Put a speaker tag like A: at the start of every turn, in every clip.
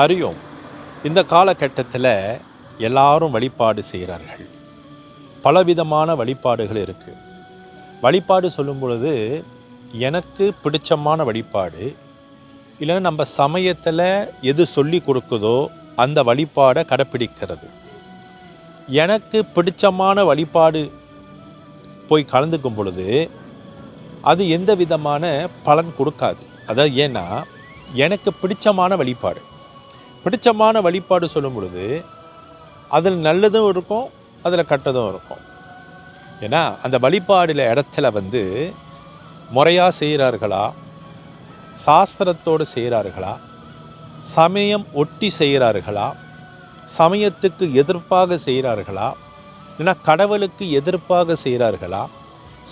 A: அறியோம். இந்த காலகட்டத்தில் எல்லாரும் வழிபாடு செய்கிறார்கள். பலவிதமான வழிபாடுகள் இருக்குது. வழிபாடு சொல்லும் பொழுது எனக்கு பிடிச்சமான வழிபாடு, இல்லைன்னா நம்ம சமயத்தில் எது சொல்லி கொடுக்குதோ அந்த வழிபாடை கடைப்பிடிக்கிறது. எனக்கு பிடிச்சமான வழிபாடு போய் கலந்துக்கும் பொழுது அது எந்த விதமான பலன் கொடுக்காது. அதாவது ஏன்னா எனக்கு பிடிச்சமான வழிபாடு சொல்லும் பொழுது அதில் நல்லதும் இருக்கும், அதில் கெட்டதும் இருக்கும். ஏன்னா அந்த வழிபாடில் இடத்துல முறையாக செய்கிறார்களா, சாஸ்திரத்தோடு செய்கிறார்களா, சமயம் ஒட்டி செய்கிறார்களா, சமயத்துக்கு எதிர்ப்பாக செய்கிறார்களா, இல்லைன்னா கடவுளுக்கு எதிர்ப்பாக செய்கிறார்களா,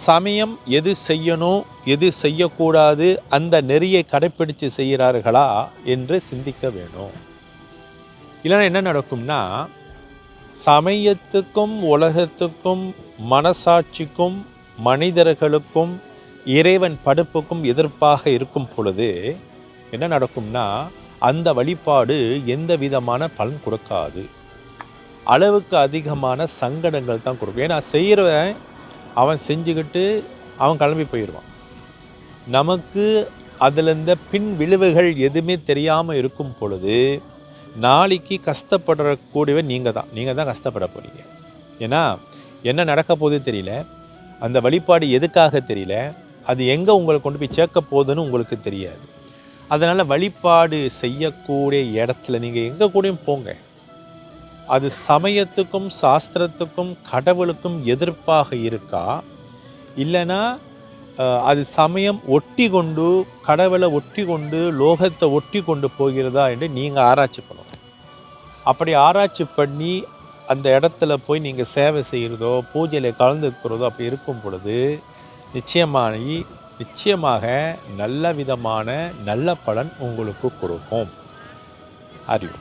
A: சமயம் எது செய்யணும் எது செய்யக்கூடாது அந்த நெறியை கடைப்பிடித்து செய்கிறார்களா என்று சிந்திக்க வேணும். இல்லைன்னா என்ன நடக்கும்னா, சமயத்துக்கும் உலகத்துக்கும் மனசாட்சிக்கும் மனிதர்களுக்கும் இறைவன் படைப்புக்கும் எதிர்ப்பாக இருக்கும் பொழுது என்ன நடக்கும்னா, அந்த வழிபாடு எந்த விதமான பலன் கொடுக்காது. அளவுக்கு அதிகமான சங்கடங்கள் தான் கொடுக்கும். ஏன்னா செய்கிறவன் அவன் செஞ்சுக்கிட்டு அவன் கிளம்பி போயிடுவான். நமக்கு அதில் இந்த பின் விளைவுகள் எதுவுமே தெரியாமல் இருக்கும் பொழுது நாளைக்கு கஷ்டப்படக்கூடியவன் நீங்கள் தான் கஷ்டப்பட போகிறீங்க. ஏன்னா என்ன நடக்க போகுது தெரியல, அந்த வழிபாடு எதுக்காக தெரியல, அது எங்கே உங்களை கொண்டு போய் சேர்க்க போகுதுன்னு உங்களுக்கு தெரியாது. அதனால் வழிபாடு செய்யக்கூடிய இடத்துல நீங்கள் எங்கே கூடயும் போங்க, அது சமயத்துக்கும் சாஸ்திரத்துக்கும் கடவுளுக்கும் எதிர்ப்பாக இருக்கா, இல்லைன்னா அது சமயம் ஒட்டி கொண்டு கடவுளை ஒட்டி கொண்டு லோகத்தை ஒட்டி கொண்டு போகிறதா என்று நீங்கள் ஆராய்ச்சி பண்ணணும். அப்படி ஆராய்ச்சி பண்ணி அந்த இடத்துல போய் நீங்கள் சேவை செய்கிறதோ பூஜையில் கலந்துக்கிறதோ அப்படி இருக்கும் பொழுது நிச்சயமாக நல்ல விதமான நல்ல பலன் உங்களுக்கு கொடுக்கும். அறிவு.